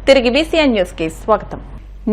తిరిగి వీసీఎన్ న్యూస్ కి స్వాగతం.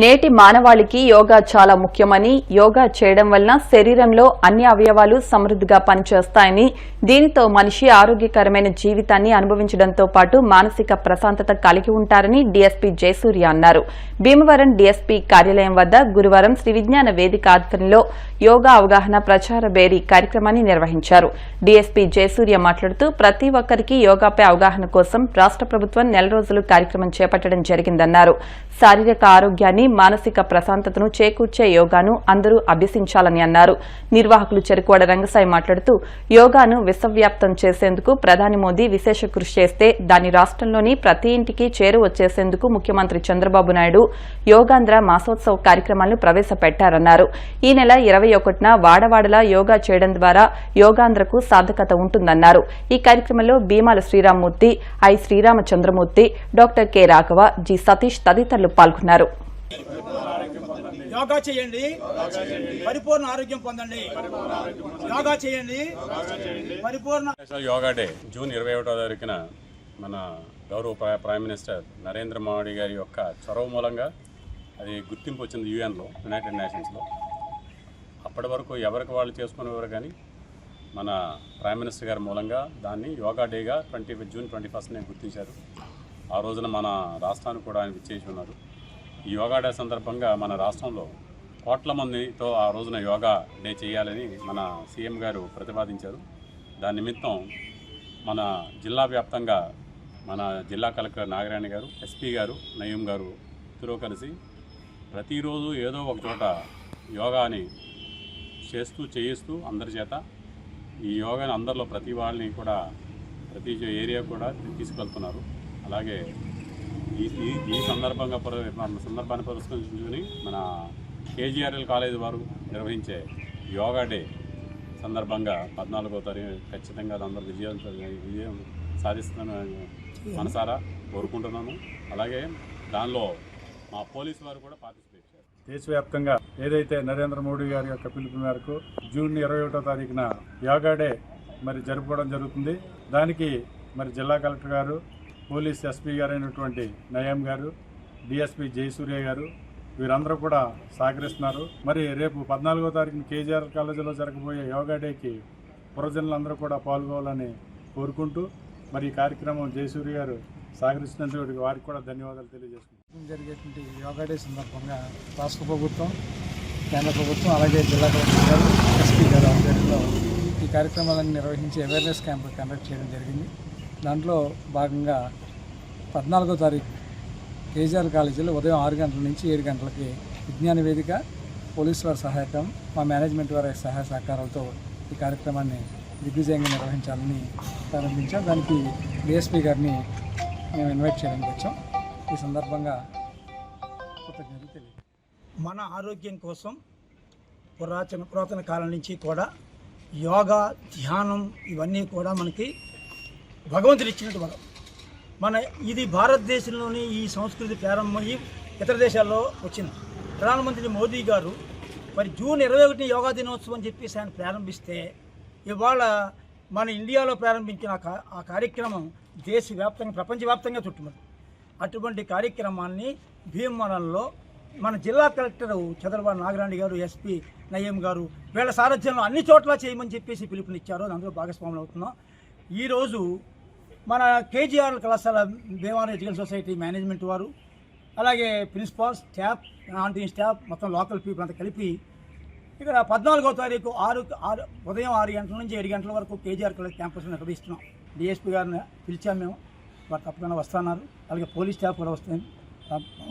నేటి మానవాళికి యోగా చాలా ముఖ్యమని, యోగా చేయడం వలన శరీరంలో అన్ని అవయవాలు సమృద్ధిగా పనిచేస్తాయని, దీనితో మనిషి ఆరోగ్యకరమైన జీవితాన్ని అనుభవించడంతో పాటు మానసిక ప్రశాంతత కలిగి ఉంటారని డీఎస్పీ జయసూర్య అన్నారు. భీమవరం డీఎస్పీ కార్యాలయం వద్ద గురువారం శ్రీ విజ్ఞాన వేదిక ఆధ్వర్యంలో యోగా అవగాహన ప్రచార బేరీ కార్యక్రమాన్ని నిర్వహించారు. డీఎస్పీ జయసూర్య మాట్లాడుతూ ప్రతి ఒక్కరికి యోగాపై అవగాహన కోసం రాష్ట ప్రభుత్వం 4 రోజులు కార్యక్రమం చేపట్టడం జరిగిందన్నారు. శారీరక ఆరోగ్యాన్ని, మానసిక ప్రశాంతతను చేకూర్చే యోగాను అందరూ అభ్యసించాలని అన్నారు. నిర్వాహకులు చెరుకువాడ రంగసాయి మాట్లాడుతూ యోగాను విశ్వవ్యాప్తం చేసేందుకు ప్రధాని మోదీ విశేష కృషి చేస్తే దాని రాష్టంలోని ప్రతి ఇంటికి చేరువచ్చేసేందుకు ముఖ్యమంత్రి చంద్రబాబు నాయుడు యోగాంధ్ర మాసోత్సవ కార్యక్రమాలను ప్రవేశపెట్టారన్నారు. ఈ నెల 21న వాడవాడలా యోగా చేయడం ద్వారా యోగాంధ్రకు సార్థకత ఉంటుందన్నారు. ఈ కార్యక్రమంలో Bhimala Sriramamurthy, I Sriramachandramurthy, doctor K Raghava, G Satish తదితరులు పాల్గొన్నారు. యోగా చేయండి, పరిపూర్ణ ఆరోగ్యం పొందండి. యోగా చేయండి, పరిపూర్ణ. యోగా డే జూన్ 21వ తారీఖున మన గౌరవ ప్రైమ్ మినిస్టర్ నరేంద్ర మోడీ గారి యొక్క చొరవ మూలంగా అది గుర్తింపు వచ్చింది యుఎన్లో, యునైటెడ్ నేషన్స్లో. అప్పటి వరకు ఎవరికి వాళ్ళు చేసుకునేవారు, కానీ మన ప్రైమ్ మినిస్టర్ గారి మూలంగా దాన్ని యోగా డేగా జూన్ 21నే గుర్తించారు. ఆ రోజున మన రాష్ట్రానికి కూడా ఆయన విచ్చేసి ఉన్నారు. ఈ యోగా డే సందర్భంగా మన రాష్ట్రంలో కోట్ల మందితో ఆ రోజున యోగా డే చేయాలని మన సీఎం గారు ప్రతిపాదించారు. దాని నిమిత్తం మన జిల్లా వ్యాప్తంగా మన జిల్లా కలెక్టర్ నాగరాణి గారు, ఎస్పీ గారు, నయీం గారు ఇద్దరూ కలిసి ప్రతిరోజు ఏదో ఒక చోట యోగాని చేయిస్తూ అందరి చేత ఈ యోగాని అందరిలో ప్రతి వాళ్ళని కూడా ప్రతి ఏరియా కూడా తీసుకెళ్తున్నారు. అలాగే ఈ సందర్భాన్ని పురస్కరించుకుని మన కేజీఆర్ఎల్ కాలేజ్ వారు నిర్వహించే యోగా డే సందర్భంగా 14వ తారీఖు ఖచ్చితంగా అందరూ విజయం సాధిస్తున్నాను మనసారా కోరుకుంటున్నాను. అలాగే దానిలో మా పోలీసు వారు కూడా పార్టిసిపేట్ చేశారు. దేశవ్యాప్తంగా ఏదైతే నరేంద్ర మోడీ గారి యొక్క పిలుపు మేరకు జూన్ 21వ తారీఖున యోగా డే జరుపుకోవడం జరుగుతుంది. దానికి జిల్లా కలెక్టర్ గారు, పోలీస్ ఎస్పీ గారు అయినటువంటి నయీం గారు, డిఎస్పీ జయసూర్య గారు వీరందరూ కూడా సహకరిస్తున్నారు. రేపు 14వ తారీఖున కేజీఆర్ కాలేజీలో జరగబోయే యోగా డేకి పురజనులందరూ కూడా పాల్గొవాలని కోరుకుంటూ ఈ కార్యక్రమం జయసూర్య గారు సహకరిస్తున్నందుకు వారికి కూడా ధన్యవాదాలు తెలియజేసుకుంటున్నాం. జరిగేటువంటి యోగా డే సందర్భంగా రాష్ట్ర ప్రభుత్వం, కేంద్ర ప్రభుత్వం, అలాగే జిల్లా కలెక్టర్ గారు, ఎస్పీ గారు ఆధ్వర్యంలో ఈ కార్యక్రమాలను నిర్వహించి అవేర్నెస్ క్యాంపు కండక్ట్ చేయడం జరిగింది. దాంట్లో భాగంగా 14వ తారీఖు కేజీఆర్ కాలేజీలో ఉదయం 6 గంటల నుంచి 7 గంటలకి విజ్ఞాన వేదిక, పోలీసు వారి సహాయకం, మా మేనేజ్మెంట్ వారి సహాయ సహకారాలతో ఈ కార్యక్రమాన్ని దిగ్విజయంగా నిర్వహించాలని ప్రారంభించాం. దానికి డిఎస్పీ గారిని మేము ఇన్వైట్ చేయడానికి వచ్చాం. ఈ సందర్భంగా కృతజ్ఞతలు తెలియదు. మన ఆరోగ్యం కోసం పురాతన కాలం నుంచి కూడా యోగా, ధ్యానం ఇవన్నీ కూడా మనకి భగవంతుడు ఇచ్చినట్టు ఇది భారతదేశంలోని ఈ సంస్కృతి ప్రారంభమయ్యి ఇతర దేశాల్లో వచ్చింది. ప్రధానమంత్రి మోదీ గారు జూన్ 21 యోగా దినోత్సవం అని చెప్పేసి ఆయన ప్రారంభిస్తే ఇవాళ మన ఇండియాలో ప్రారంభించిన ఆ కార్యక్రమం దేశవ్యాప్తంగా, ప్రపంచవ్యాప్తంగా చుట్టుముట్టింది. అటువంటి కార్యక్రమాన్ని భీమవరంలో మన జిల్లా కలెక్టర్ చంద్రబాబు నాగరాణి గారు, ఎస్పీ నయీం గారు వీళ్ళ సారథ్యంలో అన్ని చోట్ల చేయమని చెప్పేసి పిలుపునిచ్చారు. అందులో భాగస్వాములు అవుతున్నాం. ఈరోజు మన కేజీఆర్ కళాశాల భీమవరం ఎడ్యుకేషన్ సొసైటీ మేనేజ్మెంట్ వారు, అలాగే principal, staff, non teaching staff, మొత్తం లోకల్ పీపుల్ అంతా కలిపి ఇక్కడ 14వ తారీఖు ఉదయం 6 గంటల నుంచి 7 గంటల వరకు కేజీఆర్ కాలేజ్ క్యాంపస్లో నిర్వహిస్తున్నాం. డిఎస్పీ గారిని పిలిచాం మేము, వారు తప్పకుండా వస్తున్నారు. అలాగే పోలీస్ స్టాఫ్ కూడా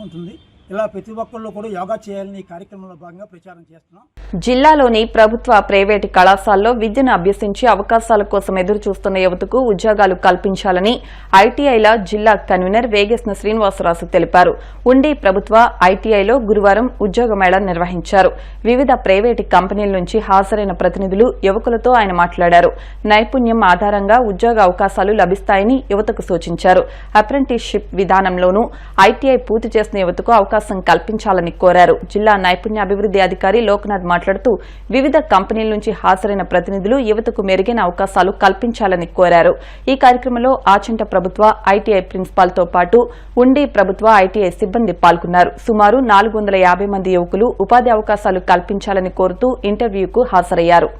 ఉంటుంది. ఇలా ప్రతి ఒక్కళ్ళు కూడా యోగా చేయాలని కార్యక్రమంలో భాగంగా ప్రచారం చేస్తున్నాం. జిల్లాలోని ప్రభుత్వ, ప్రైవేటు కళాశాలలో విద్యను అభ్యసించి అవకాశాల కోసం ఎదురు చూస్తున్న యువతకు ఉద్యోగాలు కల్పించాలని ఐటీఐల జిల్లా కన్వీనర్ వేగేశ్న శ్రీనివాసరాజు తెలిపారు. ఉండి ప్రభుత్వ ఐటీఐలో గురువారం ఉద్యోగ మేళా నిర్వహించారు. వివిధ ప్రైవేటు కంపెనీల నుంచి హాజరైన ప్రతినిధులు, యువకులతో ఆయన మాట్లాడారు. నైపుణ్యం ఆధారంగా ఉద్యోగ అవకాశాలు లభిస్తాయని యువతకు సూచించారు. అప్రెంటిస్షిప్ విధానంలోనూ ఐటీఐ పూర్తి చేసిన యువతకు అవకాశాలు అవకాశం కల్పించాలని కోరారు. జిల్లా నైపుణ్యాభివృద్ధి అధికారి లోక్నాథ్ మాట్లాడుతూ వివిధ కంపెనీల నుంచి హాజరైన ప్రతినిధులు యువతకు మెరుగైన అవకాశాలు కల్పించాలని కోరారు. ఈ కార్యక్రమంలో ఆచంట ప్రభుత్వ ఐటీఐ ప్రిన్సిపాల్ తో పాటు ఉండి ప్రభుత్వ ఐటీఐ సిబ్బంది పాల్గొన్నారు. సుమారు 450 మంది యువకులు ఉపాధి అవకాశాలు కల్పించాలని కోరుతూ ఇంటర్వ్యూకు హాజరయ్యారు.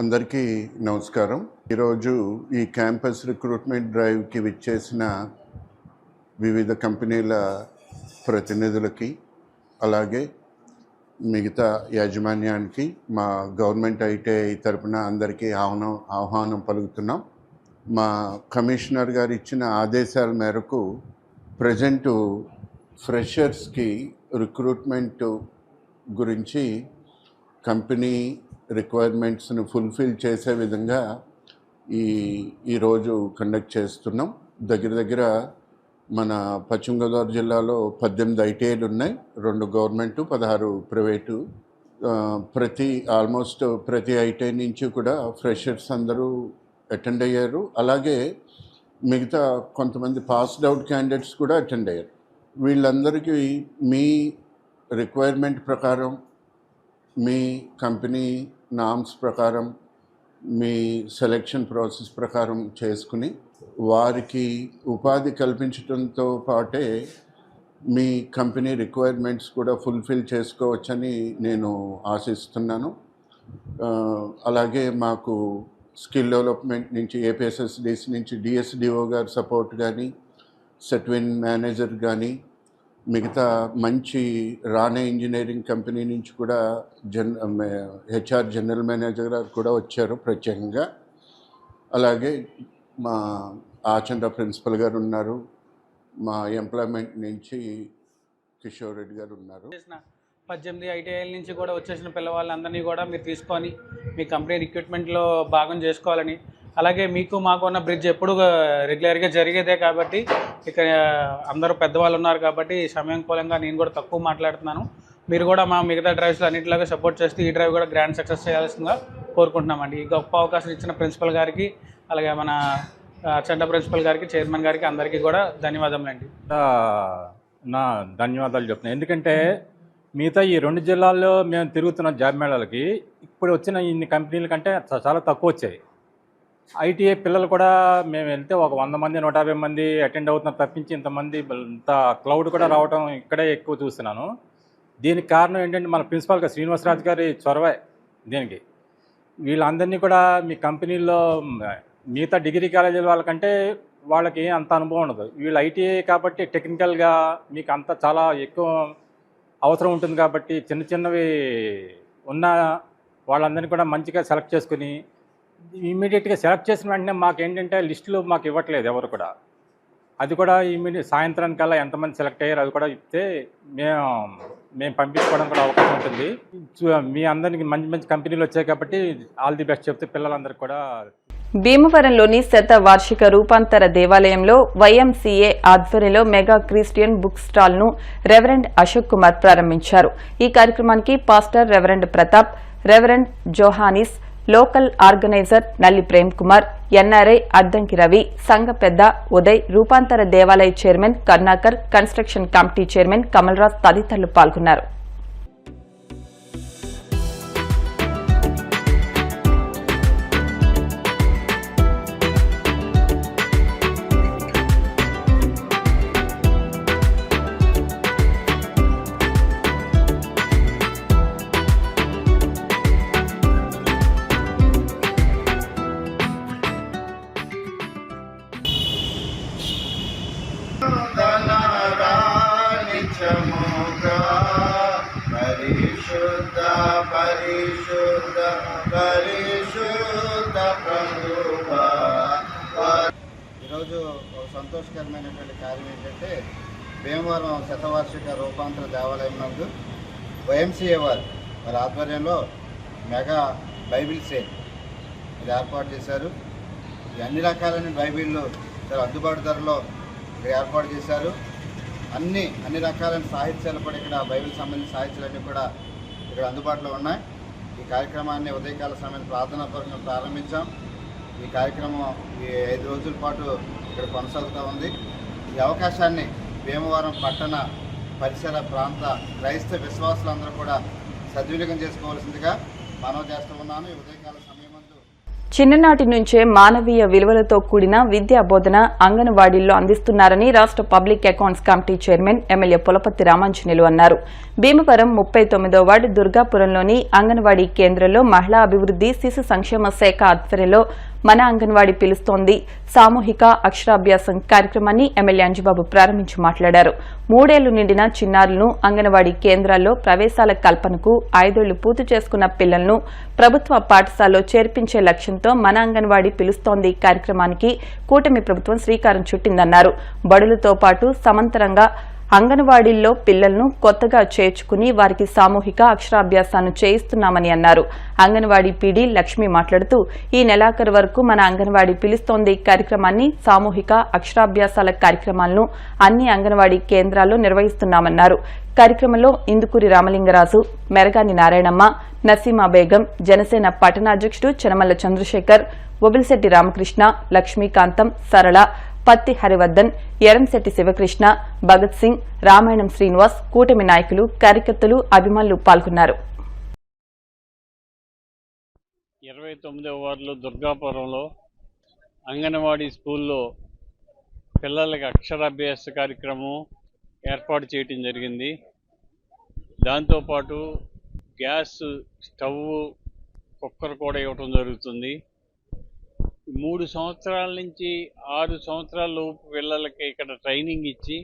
అందరికీ నమస్కారం. ఈరోజు ఈ క్యాంపస్ రిక్రూట్మెంట్ డ్రైవ్కి విచ్చేసిన వివిధ కంపెనీల ప్రతినిధులకి అలాగే మిగతా యాజమాన్యానికి మా గవర్నమెంట్ ఐటీఐ తరపున అందరికీ ఆహ్వానం పలుకుతున్నాం. మా కమిషనర్ గారు ఇచ్చిన ఆదేశాల మేరకు ప్రజెంటు ఫ్రెషర్స్కి రిక్రూట్మెంట్ గురించి కంపెనీ రిక్వైర్మెంట్స్ను ఫుల్ఫిల్ చేసే విధంగా ఈరోజు కండక్ట్ చేస్తున్నాం. దగ్గర మన పశ్చిమ గోదావరి జిల్లాలో 18 ఐటీఐలు ఉన్నాయి, 2 గవర్నమెంటు 16 ప్రైవేటు. ఆల్మోస్ట్ ప్రతి ఐటీఐ నుంచి కూడా ఫ్రెషర్స్ అందరూ అటెండ్ అయ్యారు. అలాగే మిగతా కొంతమంది పాస్డ్ అవుట్ క్యాండిడేట్స్ కూడా అటెండ్ అయ్యారు. వీళ్ళందరికీ మీ రిక్వైర్మెంట్ ప్రకారం మీ కంపెనీ నామ్స్ ప్రకారం మీ సెలెక్షన్ ప్రాసెస్ ప్రకారం చేసుకుని వారికి ఉపాధి కల్పించడంతో పాటే మీ కంపెనీ రిక్వైర్మెంట్స్ కూడా ఫుల్ఫిల్ చేసుకోవచ్చని నేను ఆశిస్తున్నాను. అలాగే మాకు స్కిల్ డెవలప్మెంట్ నుంచి ఏపీఎస్ఎస్డిసి నుంచి డిఎస్డిఓ గారి సపోర్ట్ కానీ సెట్విన్ మేనేజర్ కానీ మిగతా మంచి రాణే ఇంజనీరింగ్ కంపెనీ నుంచి కూడా హెచ్ఆర్ జనరల్ మేనేజర్ గారు కూడా వచ్చారు ప్రత్యేకంగా. అలాగే మా ఆచంట ప్రిన్సిపల్ గారు ఉన్నారు, మా ఎంప్లాయ్మెంట్ నుంచి కిషోర్ రెడ్డి గారు ఉన్నారు. 18 ఐటీఐల నుంచి కూడా వచ్చేసిన పిల్లవాళ్ళందరినీ కూడా మీరు తీసుకొని మీ కంపెనీ రిక్రూట్మెంట్లో భాగం చేసుకోవాలని, అలాగే మీకు మాకు ఉన్న బ్రిడ్జ్ ఎప్పుడు రెగ్యులర్గా జరిగేదే కాబట్టి ఇక్కడ అందరూ పెద్దవాళ్ళు ఉన్నారు కాబట్టి సమయానుకూలంగా నేను కూడా తక్కువ మాట్లాడుతున్నాను. మీరు కూడా మా మిగతా డ్రైవ్స్లో అన్నింటిలాగా సపోర్ట్ చేస్తూ ఈ డ్రైవ్ కూడా గ్రాండ్ సక్సెస్ చేయాల్సిందిగా కోరుకుంటున్నామండి. ఈ గొప్ప అవకాశం ఇచ్చిన ప్రిన్సిపల్ గారికి, అలాగే మన చండ ప్రిన్సిపల్ గారికి, చైర్మన్ గారికి అందరికీ కూడా ధన్యవాదములండి. నా ధన్యవాదాలు చెప్తున్నాను. ఎందుకంటే మిగతా ఈ 2 జిల్లాల్లో మేము తిరుగుతున్న జాబ్ మేళాలకి ఇప్పుడు వచ్చిన ఇన్ని కంపెనీల కంటే చాలా తక్కువ వచ్చాయి. ఐటీఐ పిల్లలు కూడా మేము వెళ్తే ఒక 100 మంది 150 మంది అటెండ్ అవుతున్నారు తప్పించి ఇంత క్లౌడ్ కూడా రావడం ఇక్కడే ఎక్కువ చూస్తున్నాను. దీనికి కారణం ఏంటంటే మన ప్రిన్సిపాల్ గారు శ్రీనివాసరాజు గారి చొరవే దీనికి. వీళ్ళందరినీ కూడా మీ కంపెనీల్లో మిగతా డిగ్రీ కాలేజీల వాళ్ళకంటే వాళ్ళకి అంత అనుభవం ఉండదు. వీళ్ళు ఐటీఐ కాబట్టి టెక్నికల్గా మీకు అంత చాలా ఎక్కువ అవసరం ఉంటుంది కాబట్టి చిన్నవి ఉన్న వాళ్ళందరినీ కూడా మంచిగా సెలెక్ట్ చేసుకుని ఇమీడియట్గా సెలెక్ట్ చేసిన వెంటనే మాకేంటంటే లిస్టులు మాకు ఇవ్వట్లేదు ఎవరు కూడా. అది కూడా సాయంత్రానికల్లా ఎంతమంది సెలెక్ట్ అయ్యారు అది కూడా ఇస్తే మేము పంపించుకోవడం కూడా అవకాశం ఉంటుంది. మీ అందరికి మంచి కంపెనీలు వచ్చాయి కాబట్టి ఆల్ ది బెస్ట్ చెప్తే పిల్లలందరికీ కూడా. భీమవరంలోని శత వార్షిక రూపాంతర దేవాలయంలో వైఎంసీఏ ఆధ్వర్యంలో మెగా క్రిస్టియన్ బుక్ స్టాల్ ను రెవరెండ్ అశోక్ కుమార్ ప్రారంభించారు. ఈ కార్యక్రమానికి pastor reverend Pratap, reverend Johannes, local organiser Nalli Prem Kumar, NRI Addanki Ravi, సంఘ పెద్ద ఉదయ్, రూపాంతర దేవాలయ chairman Karnakar, construction committee chairman Kamal Raj తదితరులు పాల్గొన్నారు. ఈరోజు ఒక సంతోషకరమైనటువంటి కార్యం ఏంటంటే భీమవరం శతవార్షిక రూపాంతర దేవాలయం నందు వైఎంసీఏ వారి ఆధ్వర్యంలో మెగా బైబిల్ సేల్ ఇది ఏర్పాటు చేశారు. అన్ని రకాలైన బైబిళ్ళు చాలా అందుబాటు ధరలో ఇక్కడ ఏర్పాటు చేశారు. అన్ని రకాలైన సాహిత్యాలు కూడా ఇక్కడ బైబిల్ సంబంధించిన సాహిత్యాలన్నీ కూడా ఇక్కడ అందుబాటులో ఉన్నాయి. ఈ కార్యక్రమాన్ని ఉదయకాల సమయం ప్రార్థనాపూర్వకంగా ప్రారంభించాం. ఈ కార్యక్రమం ఈ 5 రోజుల పాటు ఇక్కడ కొనసాగుతూ ఉంది. ఈ అవకాశాన్ని భీమవరం పట్టణ పరిసర ప్రాంత క్రైస్తవ విశ్వాసులందరూ కూడా సద్వినియోగం చేసుకోవాల్సిందిగా మనవి చేస్తూ ఉన్నాను. ఈ ఉదయకాల సమయమందు చిన్ననాటి నుంచే మానవీయ విలువలతో కూడిన విద్యా బోధన అంగన్వాడీల్లో అందిస్తున్నారని రాష్ట్ర public accounts committee chairman MLA Pulaparthi Ramanjaneyulu అన్నారు. భీమవరం 39వ వార్డు దుర్గాపురంలోని అంగన్వాడీ కేంద్రంలో మహిళా అభివృద్ది శిశు సంక్షేమ శాఖ ఆధ్వర్యంలో మన అంగన్వాడీ పిలుస్తోంది సామూహిక అక్షరాభ్యాసం కార్యక్రమాన్ని ఎమ్మెల్యే అంజుబాబు ప్రారంభించి మాట్లాడారు. 3 ఏళ్లు నిండిన చిన్నారులను అంగన్వాడీ కేంద్రాల్లో ప్రవేశాల కల్పనకు 5 ఏళ్లు పూర్తి చేసుకున్న పిల్లలను ప్రభుత్వ పాఠశాలలో చేర్పించే లక్ష్యంతో మన అంగన్వాడీ పిలుస్తోంది కార్యక్రమానికి కూటమి ప్రభుత్వం శ్రీకారం చుట్టిందన్నారు. బడులతో పాటు సమాంతరంగా అంగన్వాడీల్లో పిల్లలను కొత్తగా చేర్చుకుని వారికి సామూహిక అక్షరాభ్యాసాన్ని చేయిస్తున్నామని అన్నారు. అంగన్వాడీ పీడీ లక్ష్మి మాట్లాడుతూ ఈ నెలాఖరు వరకు మన అంగన్వాడీ పిలుస్తోంది కార్యక్రమాన్ని సామూహిక అక్షరాభ్యాసాల కార్యక్రమాలను అన్ని అంగన్వాడీ కేంద్రాల్లో నిర్వహిస్తున్నామన్నారు. కార్యక్రమంలో ఇందుకూరి రామలింగరాజు, మెరగాని నారాయణమ్మ, నసీమా బేగం, జనసేన పట్టణాధ్యక్షుడు చెనమల్ల చంద్రశేఖర్, బొబిలిశెట్టి రామకృష్ణ, లక్ష్మీకాంతం, సరళ, పత్తి హరివర్దన్, ఎరంశెట్టి శివకృష్ణ, భగత్ సింగ్, రామాయణం శ్రీనివాస్, కూటమి నాయకులు, కార్యకర్తలు, అభిమానులు పాల్గొన్నారు. 29వ వార్డులో దుర్గాపురంలో అంగన్వాడీ స్కూల్లో పిల్లలకి అక్షరాభ్యాస కార్యక్రమం ఏర్పాటు చేయటం జరిగింది. దాంతోపాటు గ్యాస్ స్టవ్, కుక్కర్ కూడా ఇవ్వటం జరుగుతుంది. 3 సంవత్సరాల నుంచి 6 సంవత్సరాల లోపు పిల్లలకి ఇక్కడ ట్రైనింగ్ ఇచ్చి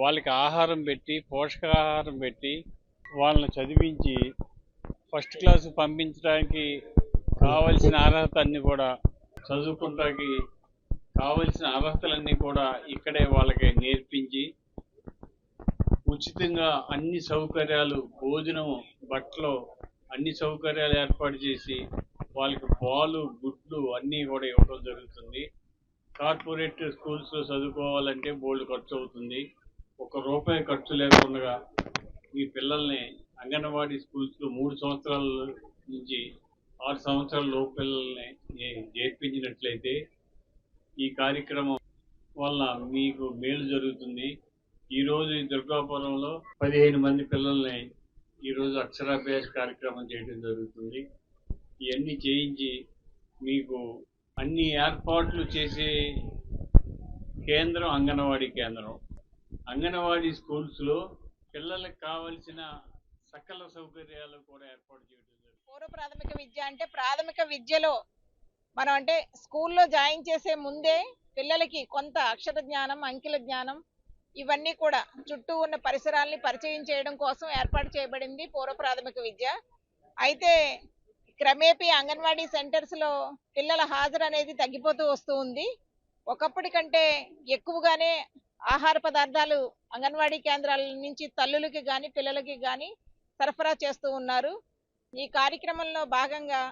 వాళ్ళకి ఆహారం పెట్టి పోషకాహారం పెట్టి వాళ్ళని చదివించి ఫస్ట్ క్లాసు పంపించడానికి కావలసిన అర్హత అన్నీ కూడా చదువుకుంటానికి కావలసిన అర్హతలన్నీ కూడా ఇక్కడే వాళ్ళకి నేర్పించి ఉచితంగా అన్ని సౌకర్యాలు, భోజనం, బట్టలు అన్ని సౌకర్యాలు ఏర్పాటు చేసి వాళ్ళకి పాలు, గుడ్లు అన్నీ కూడా ఇవ్వడం జరుగుతుంది. కార్పొరేట్ స్కూల్స్లో చదువుకోవాలంటే బోల్డ్ ఖర్చు అవుతుంది. 1 రూపాయి ఖర్చు లేకుండా ఈ పిల్లల్ని అంగన్వాడీ స్కూల్స్లో 3 సంవత్సరాల నుంచి 6 సంవత్సరాల లోపు పిల్లల్ని చేర్పించినట్లయితే ఈ కార్యక్రమం వల్ల మీకు మేలు జరుగుతుంది. ఈరోజు ఈ దుర్గాపురంలో 15 మంది పిల్లల్ని ఈరోజు అక్షరాభ్యాస కార్యక్రమం చేయడం జరుగుతుంది. ఇవన్నీ చేయించి మీకు అన్ని ఏర్పాట్లు చేసే కేంద్రం అంగన్వాడీ కేంద్రం. అంగన్వాడీ స్కూల్స్లో పిల్లలకు కావలసిన సకల సౌకర్యాలు కూడా ఏర్పాటు చేయడం జరుగుతుంది. పూర్వ ప్రాథమిక విద్య అంటే ప్రాథమిక విద్యలో మనం అంటే స్కూల్లో జాయిన్ చేసే ముందే పిల్లలకి కొంత అక్షర జ్ఞానం, అంకెల జ్ఞానం ఇవన్నీ కూడా చుట్టూ ఉన్న పరిసరాల్ని పరిచయం చేయడం కోసం ఏర్పాటు చేయబడింది పూర్వ ప్రాథమిక విద్య. అయితే క్రమేపీ అంగన్వాడీ సెంటర్స్లో పిల్లల హాజరు అనేది తగ్గిపోతూ వస్తూ ఉంది. ఒకప్పటి కంటే ఎక్కువగానే ఆహార పదార్థాలు అంగన్వాడీ కేంద్రాల నుంచి తల్లులకి కానీ పిల్లలకి కానీ సరఫరా చేస్తూ ఉన్నారు. ఈ కార్యక్రమంలో భాగంగా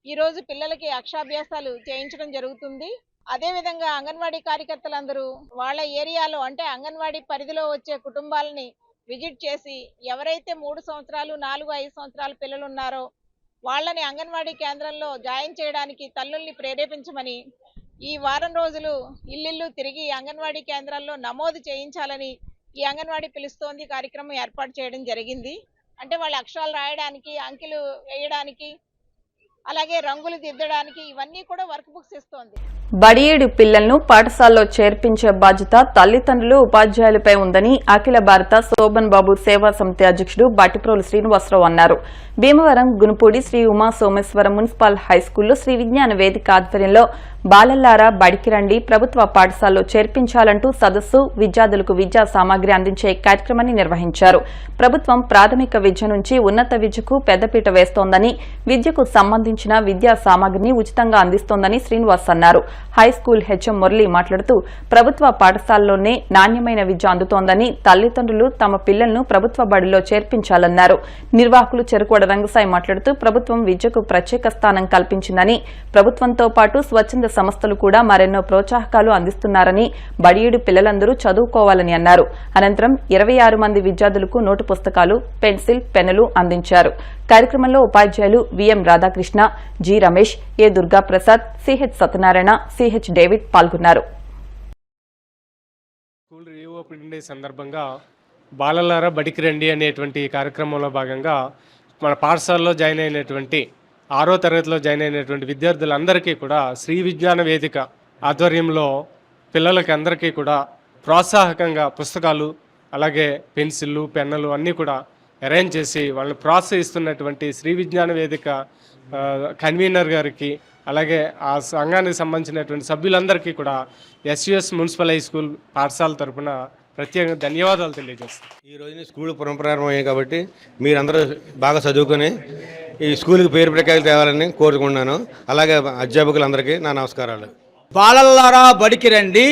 ఈరోజు పిల్లలకి అక్షరాభ్యాసాలు చేయించడం జరుగుతుంది. అదేవిధంగా అంగన్వాడీ కార్యకర్తలందరూ వాళ్ళ ఏరియాలో అంటే అంగన్వాడీ పరిధిలో వచ్చే కుటుంబాలని విజిట్ చేసి ఎవరైతే 3 సంవత్సరాలు, 4, 5 సంవత్సరాల పిల్లలు ఉన్నారో వాళ్ళని అంగన్వాడీ కేంద్రంలో జాయిన్ చేయడానికి తల్లుల్ని ప్రేరేపించమని ఈ వారం రోజులు ఇల్లు తిరిగి అంగన్వాడీ కేంద్రాల్లో నమోదు చేయించాలని ఈ అంగన్వాడీ పిలుస్తోంది కార్యక్రమం ఏర్పాటు చేయడం జరిగింది. అంటే వాళ్ళ అక్షరాలు రాయడానికి, అంకెలు వేయడానికి, అలాగే రంగులు దిద్దడానికి ఇవన్నీ కూడా వర్క్ బుక్స్ ఇస్తోంది. బడియేడు పిల్లలను పాఠశాలలో చేర్పించే బాధ్యత తల్లిదండ్రులు, ఉపాధ్యాయులపై ఉందని అఖిల భారత శోభన్ బాబు సేవా సమితి అధ్యక్షుడు బట్టిప్రోలు శ్రీనివాసరావు అన్నారు. భీమవరం గునుపూడి శ్రీ ఉమా సోమేశ్వరం మున్సిపల్ హైస్కూల్లో శ్రీ విజ్ఞాన వేదిక ఆధ్వర్యంలో బాలల్లారా బడికి రండి, ప్రభుత్వ పాఠశాలలో చేర్పించాలంటూ సదస్సు, విద్యార్థులకు విద్యా సామాగ్రి అందించే కార్యక్రమాన్ని నిర్వహించారు. ప్రభుత్వం ప్రాథమిక విద్య నుంచి ఉన్నత విద్యకు పెద్దపీట వేస్తోందని, విద్యకు సంబంధించిన విద్యా సామాగ్రిని ఉచితంగా అందిస్తోందని శ్రీనివాస్ అన్నారు. హైస్కూల్ హెచ్ఎం మురళి మాట్లాడుతూ ప్రభుత్వ పాఠశాలలోనే నాణ్యమైన విద్య అందుతోందని, తల్లిదండ్రులు తమ పిల్లలను ప్రభుత్వ బడిలో చేర్పించాలన్నారు. నిర్వాహకులు చెరుకోడ రంగసాయి మాట్లాడుతూ ప్రభుత్వం విద్యకు ప్రత్యేక స్థానం కల్పించిందని, ప్రభుత్వంతో పాటు స్వచ్ఛంద సంస్థలు కూడా మరెన్నో ప్రోత్సాహకాలు అందిస్తున్నారని, బడియేడు పిల్లలందరూ చదువుకోవాలని అన్నారు. అనంతరం 26 మంది విద్యార్థులకు నోటు పుస్తకాలు, పెన్సిల్, పెన్నులు అందించారు. కార్యక్రమంలో ఉపాధ్యాయులు VM Radhakrishna, G Ramesh, A Durgaprasad, CH Satyanarayana, CH David పాల్గొన్నారు. స్కూల్ రీఓపెనింగ్ డే సందర్భంగా బాలలారా బడికి రండి అనేటువంటి కార్యక్రమంలో భాగంగా మన పాఠశాలలో జాయిన్ అయినటువంటి 6వ తరగతిలో జాయిన్ అయినటువంటి విద్యార్థులందరికీ కూడా శ్రీ విజ్ఞాన వేదిక ఆధ్వర్యంలో పిల్లలకి అందరికీ కూడా ప్రోత్సాహకంగా పుస్తకాలు అలాగే పెన్సిళ్ళు పెన్నులు అన్నీ కూడా అరేంజ్ చేసి వాళ్ళని ప్రోత్సహిస్తున్నటువంటి శ్రీ విజ్ఞాన వేదిక కన్వీనర్ గారికి అలాగే ఆ సంఘానికి సంబంధించినటువంటి సభ్యులందరికీ కూడా ఎస్యుఎస్ మున్సిపల్ హై స్కూల్ పాఠశాల తరఫున ప్రత్యేకంగా ధన్యవాదాలు తెలియజేస్తాను. ఈ రోజున స్కూల్ పునఃప్రారంభమయ్యాయి కాబట్టి మీరందరూ బాగా చదువుకొని ఈ స్కూల్కి పేరు ప్రఖ్యాతులు తేవాలని కోరుకుంటున్నాను. అలాగే అధ్యాపకులందరికీ నా నమస్కారాలు. బాలల్లారా బడికి రండి,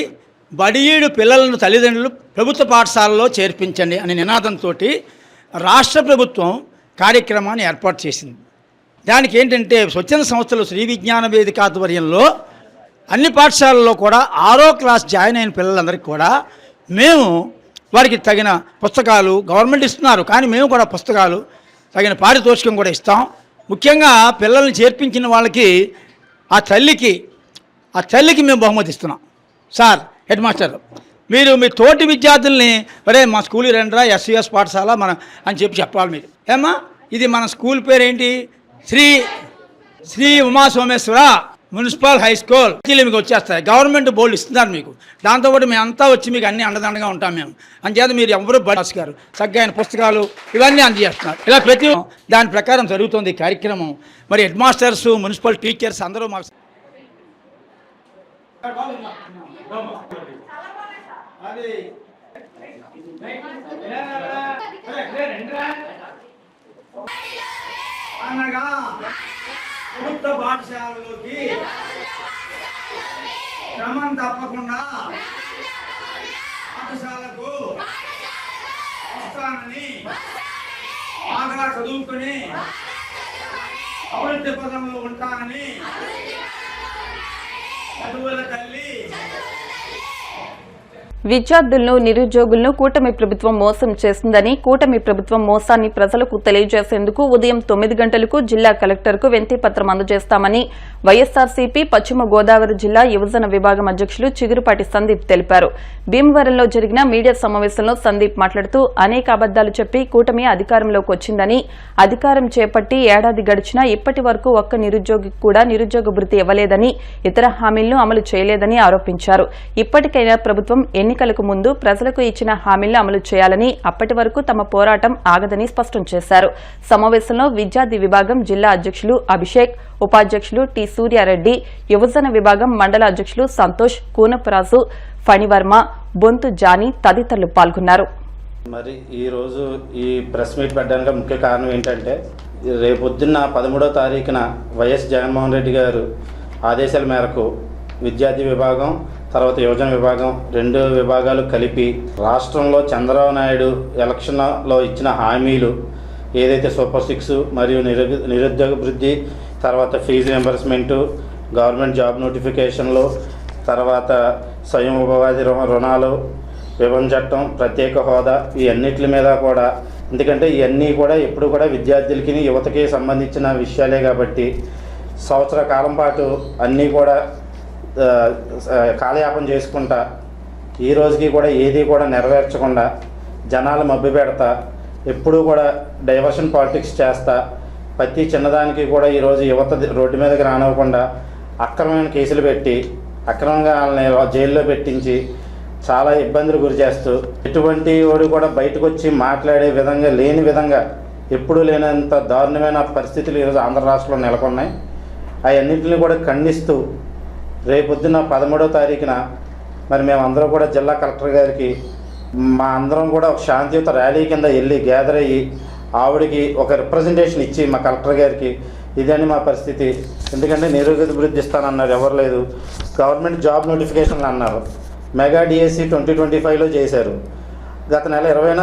బడియుడు పిల్లలను తల్లిదండ్రులు ప్రభుత్వ పాఠశాలలో చేర్పించండి అనే నినాదంతో రాష్ట్ర ప్రభుత్వం కార్యక్రమాన్ని ఏర్పాటు చేసింది. దానికి ఏంటంటే స్వచ్ఛంద సంస్థలు శ్రీ విజ్ఞాన వేదిక ఆధ్వర్యంలో అన్ని పాఠశాలల్లో కూడా 6వ క్లాస్ జాయిన్ అయిన పిల్లలందరికీ కూడా మేము వారికి తగిన పుస్తకాలు గవర్నమెంట్ ఇస్తున్నారు, కానీ మేము కూడా పుస్తకాలు తగిన పారితోషికం కూడా ఇస్తాం. ముఖ్యంగా పిల్లల్ని చేర్పించిన వాళ్ళకి ఆ తల్లికి మేము బహుమతి ఇస్తున్నాం. సార్ హెడ్ మాస్టర్ మీరు మీ తోటి విద్యార్థుల్ని ఒరే మా స్కూల్కి రండిరా ఎస్యుఎస్ పాఠశాల అని చెప్పాలి మీరు. ఏమ్మా ఇది మన స్కూల్ పేరు ఏంటి? Sri Uma Someswara municipal high school. మీకు వచ్చేస్తాయి, గవర్నమెంట్ బోర్డు ఇస్తున్నారు మీకు. దాంతోపాటు మేమంతా వచ్చి మీకు అన్ని అండదండగా ఉంటాం మేము. అంచేత మీరు ఎవరు బస్ గారు చక్కగా పుస్తకాలు ఇవన్నీ అందజేస్తున్నారు. ఇలా ప్రతి దాని ప్రకారం జరుగుతుంది ఈ కార్యక్రమం. మరి హెడ్ మాస్టర్స్ మున్సిపల్ టీచర్స్ అందరూ మాకు అనగా ప్రభుత్వ పాఠశాలలోకి క్రమం తప్పకుండా పాఠశాలకు వస్తానని బాగా చదువుకుని అభివృద్ధి పదంలో ఉంటానని చదువుల తల్లి. విద్యార్థులను నిరుద్యోగులను కూటమి ప్రభుత్వం మోసం చేసిందని, కూటమి ప్రభుత్వం మోసాన్ని ప్రజలకు తెలియజేసేందుకు ఉదయం 9 గంటలకు జిల్లా కలెక్టర్కు వినతిపత్రం అందజేస్తామని వైఎస్సార్సీపీ పశ్చిమ గోదావరి జిల్లా యువజన విభాగం అధ్యక్షులు చిగురుపాటి సందీప్ తెలిపారు. భీమవరంలో జరిగిన మీడియా సమావేశంలో సందీప్ మాట్లాడుతూ అనేక అబద్దాలు చెప్పి కూటమి అధికారంలోకి వచ్చిందని, అధికారం చేపట్టి ఏడాది గడిచినా ఇప్పటి వరకు ఒక్క నిరుద్యోగికి కూడా నిరుద్యోగ భృతి ఇవ్వలేదని, ఇతర హామీలను అమలు చేయలేదని ఆరోపించారు. ఇప్పటికైనా ప్రభుత్వం ఎన్నికలకు ముందు ప్రజలకు ఇచ్చిన హామీలను అమలు చేయాలని, అప్పటి వరకు తమ పోరాటం ఆగదని స్పష్టం చేశారు. సమావేశంలో విద్యార్థి విభాగం జిల్లా అధ్యక్షులు అభిషేక్, ఉపాధ్యక్షులు టి సూర్యారెడ్డి, యువజన విభాగం మండల అధ్యక్షులు సంతోష్, కూనపురాజు, ఫణివర్మ, బొంతు జానీ తదితరులు పాల్గొన్నారు. మరి ఈరోజు ఈ ప్రెస్ మీట్ పెట్టడానికి ముఖ్య కారణం ఏంటంటే రేపొద్దున్న 13వ తారీఖున వైఎస్ జగన్మోహన్ రెడ్డి గారు ఆదేశాల మేరకు విద్యార్థి విభాగం తర్వాత యువజన విభాగం 2 విభాగాలు కలిపి రాష్ట్రంలో చంద్రబాబు నాయుడు ఎలక్షన్లో ఇచ్చిన హామీలు ఏదైతే సూపర్ 6 మరియు నిరుద్యోగ వృద్ధి, తర్వాత ఫీజు రింబర్స్మెంటు, గవర్నమెంట్ జాబ్ నోటిఫికేషన్లు, తర్వాత స్వయం ఉపాధి రుణాలు, విభజన చట్టం, ప్రత్యేక హోదా, ఈ అన్నిటి మీద కూడా, ఎందుకంటే ఇవన్నీ కూడా ఎప్పుడు కూడా విద్యార్థులకి యువతకి సంబంధించిన విషయాలే కాబట్టి సంవత్సర కాలం పాటు అన్నీ కూడా కాలయాపన చేసుకుంటా ఈ రోజుకి కూడా ఏది కూడా నెరవేర్చకుండా జనాలు మభ్య పెడతా ఎప్పుడూ కూడా డైవర్షన్ పాలిటిక్స్ చేస్తా ప్రతి చిన్నదానికి కూడా ఈరోజు యువత రోడ్డు మీదకి రానివ్వకుండా అక్రమమైన కేసులు పెట్టి అక్రమంగా వాళ్ళని జైల్లో పెట్టించి చాలా ఇబ్బందులు గురి చేస్తూ ఎటువంటి వాడు కూడా బయటకు వచ్చి మాట్లాడే విధంగా లేని విధంగా ఎప్పుడూ లేనంత దారుణమైన పరిస్థితులు ఈరోజు ఆంధ్ర రాష్ట్రంలో నెలకొన్నాయి. అవన్నింటినీ కూడా ఖండిస్తూ రేపొద్దున 13వ తారీఖున మరి మేమందరం కూడా జిల్లా కలెక్టర్ గారికి మా అందరం కూడా ఒక శాంతియుత ర్యాలీ కింద వెళ్ళి గ్యాదర్ అయ్యి ఆవిడికి ఒక రిప్రజెంటేషన్ ఇచ్చి మా కలెక్టర్ గారికి ఇదని మా పరిస్థితి, ఎందుకంటే నిరుద్యోగ వృద్ధి ఇస్తానన్నారు, ఎవరు లేదు. గవర్నమెంట్ జాబ్ నోటిఫికేషన్లు అన్నారు, మెగా డిఎస్సి 2025లో చేశారు. గత నెల 20న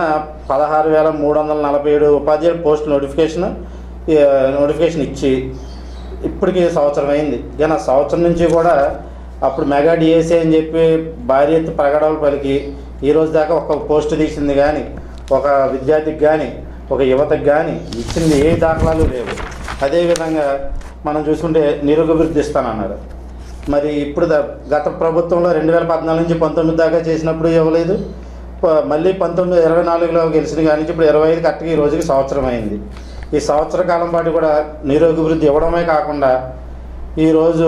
16,347 ఉపాధ్యాయుల పోస్ట్ నోటిఫికేషన్ ఇచ్చి ఇప్పటికి సంవత్సరం అయింది. కానీ ఆ సంవత్సరం నుంచి కూడా అప్పుడు మెగా డిఎస్సి అని చెప్పి భారీ ఎత్తు ప్రకటనలు పలికి ఈరోజు దాకా ఒక పోస్ట్ తీసింది కానీ ఒక విద్యార్థికి కానీ ఒక యువతకు కానీ ఇచ్చింది ఏ దాఖలాలు లేవు. అదేవిధంగా మనం చూసుకుంటే నిరుద్యోగ వృద్ధి ఇస్తానన్నారు. మరి ఇప్పుడు గత ప్రభుత్వంలో 2014 నుంచి 19 దాకా చేసినప్పుడు ఇవ్వలేదు, మళ్ళీ 1924లో గెలిచిన కానీ ఇప్పుడు 25 కరెక్ట్గా ఈ రోజుకి సంవత్సరం అయింది. ఈ సంవత్సర కాలం పాటు కూడా నిరుద్యోగ ఇవ్వడమే కాకుండా ఈరోజు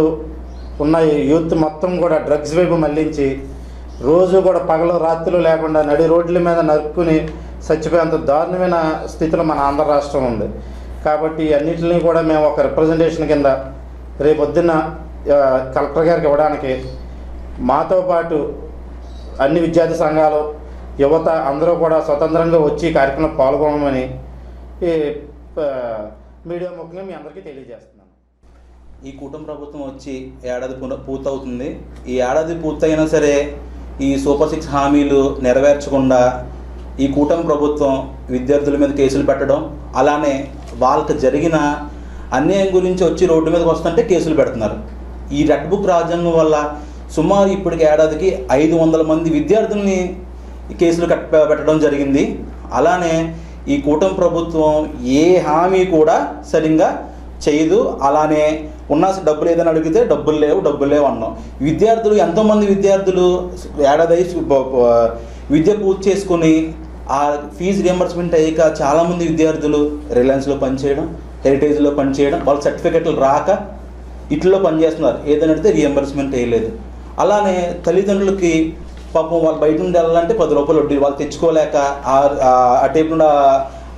ఉన్న యూత్ మొత్తం కూడా డ్రగ్స్ వైపు మళ్లించి రోజు కూడా పగలు రాత్రులు లేకుండా నడి రోడ్ల మీద నరుక్కుని చచ్చిపోయేంత దారుణమైన స్థితిలో మన ఆంధ్ర రాష్ట్రం ఉంది. కాబట్టి అన్నింటినీ కూడా మేము ఒక రిప్రజెంటేషన్ కింద రేపొద్దున్న కలెక్టర్ గారికి ఇవ్వడానికి మాతో పాటు అన్ని విద్యార్థి సంఘాలు యువత అందరూ కూడా స్వతంత్రంగా వచ్చి కార్యక్రమంలో పాల్గొనమని మీడియా ముఖ్యంగా మీ అందరికీ తెలియజేస్తున్నాను. ఈ కూటమి ప్రభుత్వం వచ్చి ఏడాది పూర్తవుతుంది. ఈ ఏడాది పూర్తయినా సరే ఈ సూపర్ 6 హామీలు నెరవేర్చకుండా ఈ కూటమి ప్రభుత్వం విద్యార్థుల మీద కేసులు పెట్టడం, అలానే వాళ్ళకి జరిగిన అన్యాయం గురించి వచ్చి రోడ్డు మీదకి వస్తుంటే కేసులు పెడుతున్నారు. ఈ రెడ్ బుక్ రాజ్యాంగం వల్ల సుమారు ఇప్పటికి ఏడాదికి 500 మంది విద్యార్థుల్ని కేసులు పెట్టడం జరిగింది. అలానే ఈ కూటమి ప్రభుత్వం ఏ హామీ కూడా సరిగ్గా చేయదు. అలానే ఉన్న డబ్బులు ఏదైనా అడిగితే డబ్బులు లేవు అన్నాం. విద్యార్థులు ఎంతోమంది విద్యార్థులు ఏడాది విద్య పూర్తి చేసుకుని ఆ ఫీజు రియంబర్స్మెంట్ అయ్యాక చాలామంది విద్యార్థులు రిలయన్స్లో పనిచేయడం, హెరిటేజ్లో పనిచేయడం, వాళ్ళ సర్టిఫికెట్లు రాక ఇట్లో పనిచేస్తున్నారు. ఏదైనా అడిగితే రియంబర్స్మెంట్ వేయలేదు. అలానే తల్లిదండ్రులకి పాపం వాళ్ళు బయట నుండి వెళ్ళాలంటే 10 రూపాయలు వడ్డీ వాళ్ళు తెచ్చుకోలేక ఆ టైప్ నుండి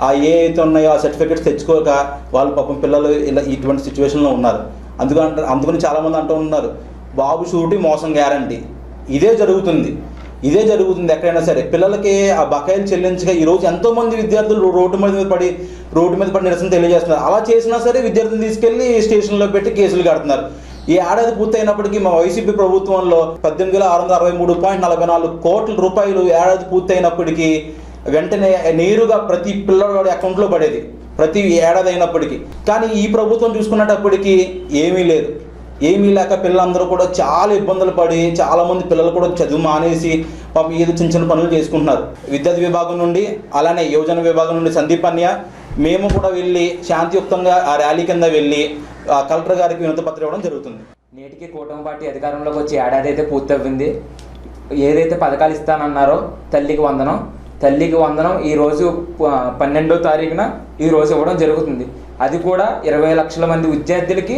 ఆ ఏ అయితే ఉన్నాయో ఆ సర్టిఫికెట్స్ తెచ్చుకోక వాళ్ళు పాపం పిల్లలు ఇలా ఇటువంటి సిచ్యువేషన్లో ఉన్నారు. అందుకని చాలామంది అంటూ ఉన్నారు, బాబు షూరిటీ మోసం గ్యారంటీ. ఇదే జరుగుతుంది ఎక్కడైనా సరే. పిల్లలకి ఆ బకాయిలు చెల్లించగా ఈరోజు ఎంతోమంది విద్యార్థులు రోడ్డు మీద పడి నిరసన తెలియజేస్తున్నారు. అలా చేసినా సరే విద్యార్థులు తీసుకెళ్లి స్టేషన్లో పెట్టి కేసులు కడుతున్నారు. ఈ ఏడాది పూర్తయినప్పటికీ మా వైసీపీ ప్రభుత్వంలో 18,663.44 కోట్ల రూపాయలు ఏడాది పూర్తయినప్పటికీ వెంటనే నేరుగా ప్రతి పిల్లవాడి అకౌంట్లో పడేది ప్రతి ఏడాది అయినప్పటికీ. కానీ ఈ ప్రభుత్వం చూసుకున్నప్పటికీ ఏమీ లేక పిల్లలందరూ కూడా చాలా ఇబ్బందులు పడి చాలామంది పిల్లలు కూడా చదువు మానేసి పాపం ఏదో చిన్న పనులు చేసుకుంటున్నారు. విద్యార్థి విభాగం నుండి అలానే యువజన విభాగం నుండి సందీప్ అన్య మేము కూడా వెళ్ళి శాంతియుక్తంగా ఆ ర్యాలీ కింద వెళ్ళి కలెక్టర్ గారికి వినతి పత్రం ఇవ్వడం జరుగుతుంది. నేటికి కూటమి పార్టీ అధికారంలోకి వచ్చి ఏడాది అయితే పూర్తయింది. ఏదైతే పథకాలు ఇస్తానన్నారో తల్లికి వందనం ఈరోజు 12వ తారీఖున ఈరోజు ఇవ్వడం జరుగుతుంది. అది కూడా 20 లక్షల మంది విద్యార్థులకి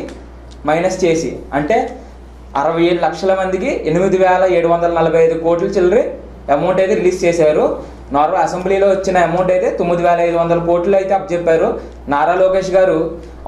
మైనస్ చేసి, అంటే 67 లక్షల మందికి 8,745 కోట్ల చిల్లర అమౌంట్ అయితే రిలీజ్ చేశారు. నార్మల్ అసెంబ్లీలో వచ్చిన అమౌంట్ అయితే 9,500 కోట్లు అయితే అప్పచెప్పారు. నారా లోకేష్ గారు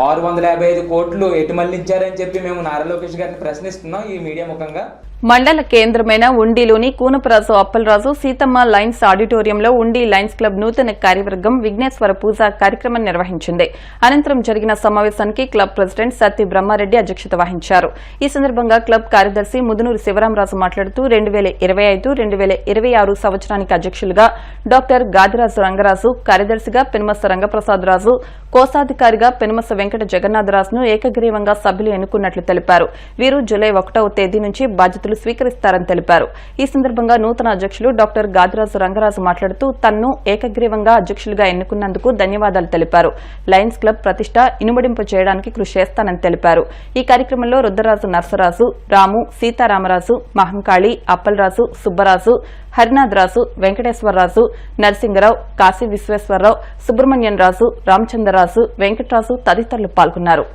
655 కోట్లు ఎటు మళ్లించారని చెప్పి మేము నారా లోకేష్ గారిని ప్రశ్నిస్తున్నాం ఈ మీడియా ముఖంగా. మండల కేంద్రమైన ఉండిలోని కూనపరాజు అప్పలరాజు సీతమ్మ లైన్స్ ఆడిటోరియంలో ఉండి లైన్స్ క్లబ్ నూతన కార్యవర్గం విఘ్నేశ్వర పూజ కార్యక్రమం నిర్వహించింది. అనంతరం జరిగిన సమావేశానికి క్లబ్ ప్రెసిడెంట్ సత్తి బ్రహ్మారెడ్డి అధ్యక్షత వహించారు. ఈ సందర్భంగా క్లబ్ కార్యదర్శి ముదునూరు శివరామరాజు మాట్లాడుతూ 2025-2026 సంవత్సరానికి అధ్యక్షులుగా డాక్టర్ గాదిరాజు రంగరాజు, కార్యదర్శిగా పెనుమస రంగప్రసాద్ రాజు, కోశాధికారిగా పెనుమస వెంకట జగన్నాథరాజును ఏకగ్రీవంగా సభ్యులు ఎన్నుకున్నట్లు తెలిపారు. వీరు జూలై 1వ తేదీ నుంచి బాధ్యతలు స్వీకరిస్తారని తెలిపారు. ఈ సందర్భంగా నూతన అధ్యక్షులు డాక్టర్ గాదిరాజు రంగరాజు మాట్లాడుతూ తన్ను ఏకగ్రీవంగా అధ్యక్షులుగా ఎన్నుకున్నందుకు ధన్యవాదాలు తెలిపారు. లయన్స్ క్లబ్ ప్రతిష్ట ఇనుమడింపు చేయడానికి కృషి చేస్తానని తెలిపారు. ఈ కార్యక్రమంలో రుద్రరాజు నర్సరాజు, రాము, సీతారామరాజు, మహంకాళి, అప్పలరాజు, సుబ్బరాజు, హరినాథరాజు, వెంకటేశ్వరరాజు, నరసింగరావు, కాశీ విశ్వేశ్వరరావు, సుబ్రహ్మణ్యం రాజు, రామచంద్రరాజు, వెంకటరాజు తదితరులు పాల్గొన్నారు.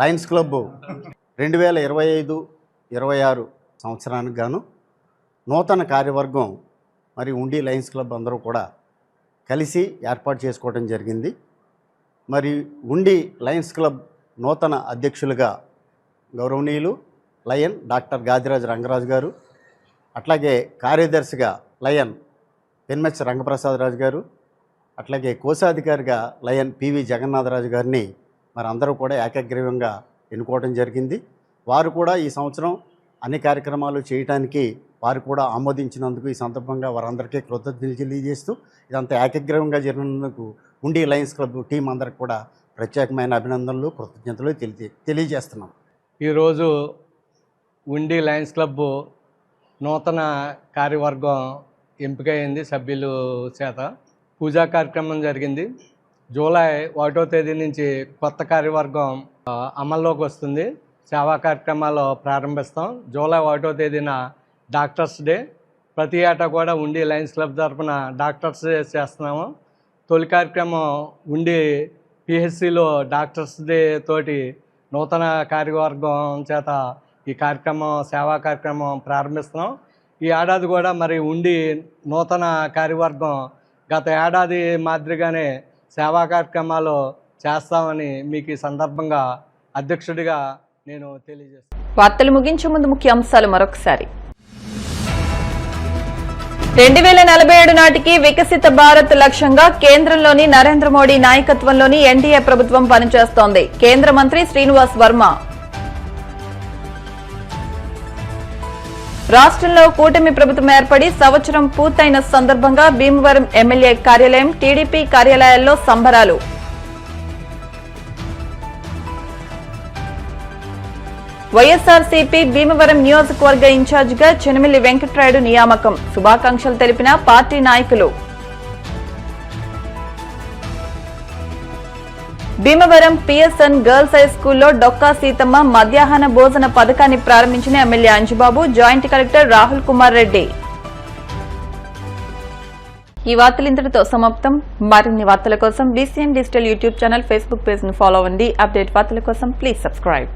లయన్స్ క్లబ్ 2025-26 సంవత్సరానికి గాను నూతన కార్యవర్గం మరి ఉండి లయన్స్ క్లబ్ అందరూ కూడా కలిసి ఏర్పాటు చేసుకోవడం జరిగింది. మరి ఉండి లయన్స్ క్లబ్ నూతన అధ్యక్షులుగా గౌరవనీయులు లయన్ డాక్టర్ గాదిరాజు రంగరాజు గారు, అట్లాగే కార్యదర్శిగా లయన్ పెన్మెచ్ రంగప్రసాద్ రాజు గారు, అట్లాగే కోశాధికారిగా లయన్ పివి జగన్నాథరాజు గారిని మరి అందరూ కూడా ఏకగ్రీవంగా ఎన్నుకోవడం జరిగింది. వారు కూడా ఈ సంవత్సరం అన్ని కార్యక్రమాలు చేయడానికి వారు కూడా ఆమోదించినందుకు ఈ సందర్భంగా వారందరికీ కృతజ్ఞతలు తెలియజేస్తూ ఇదంతా ఏకగ్రీవంగా జరిగినందుకు ఉండి లయన్స్ క్లబ్ టీం అందరికి కూడా ప్రత్యేకమైన అభినందనలు, కృతజ్ఞతలు తెలియజేస్తున్నాం. ఈరోజు ఉండి లయన్స్ క్లబ్ నూతన కార్యవర్గం ఎంపికైంది సభ్యుల చేత. పూజా కార్యక్రమం జరిగింది. జూలై 1వ తేదీ నుంచి కొత్త కార్యవర్గం అమల్లోకి వస్తుంది. సేవా కార్యక్రమాలు ప్రారంభిస్తాం. జూలై 1వ తేదీన డాక్టర్స్ డే, ప్రతి ఏటా కూడా ఉండి లయన్స్ క్లబ్ తరఫున డాక్టర్స్ చేస్తున్నాము. తొలి కార్యక్రమం ఉండి పిహెచ్సిలో డాక్టర్స్ డే తోటి నూతన కార్యవర్గం చేత ఈ కార్యక్రమం సేవా కార్యక్రమం ప్రారంభిస్తున్నాం. ఈ ఏడాది కూడా మరి ఉండి నూతన కార్యవర్గం గత ఏడాది మాదిరిగానే సేవా కార్యక్రమాలు చేస్తామని మీకు ఈ సందర్భంగా అధ్యక్షుడిగా నేను తెలియజేస్తాను. వార్తలు ముగించే ముందు ముఖ్య అంశాలు మరొకసారి. 2047 నాటికి వికసిత భారత్ లక్ష్యంగా కేంద్రంలోని నరేంద్ర మోడీ నాయకత్వంలోని ఎన్డీఏ ప్రభుత్వం పనిచేస్తోంది. కేంద్ర మంత్రి శ్రీనివాస్ వర్మ. రాష్ట్రంలో కూటమి ప్రభుత్వం ఏర్పడి సంవత్సరం పూర్తయిన సందర్భంగా భీమవరం ఎమ్మెల్యే కార్యాలయం, టీడీపీ కార్యాలయాల్లో సంబరాలు. వైఎస్ఆర్సీపీ భీమవరం నియోజకవర్గ ఇన్ఛార్జిగా చెనమిల్లి వెంకట్రాయుడు నియామకం. శుభాకాంక్షలు తెలిపిన పార్టీ నాయకులు. భీమవరం పిఎస్ఎన్ గర్ల్స్ హై స్కూల్లో డొక్కా సీతమ్మ మధ్యాహ్న భోజన పథకాన్ని ప్రారంభించిన MLA Anjubabu, joint collector Rahul Kumar Reddy. ఈ వార్తలు ఇంతటితో సమాప్తం. మరిన్ని వార్తల కోసం BCN digital YouTube channel, Facebook page ను ఫాలో అవ్వండి. అప్డేట్ వార్తల కోసం ప్లీజ్ సబ్స్క్రైబ్.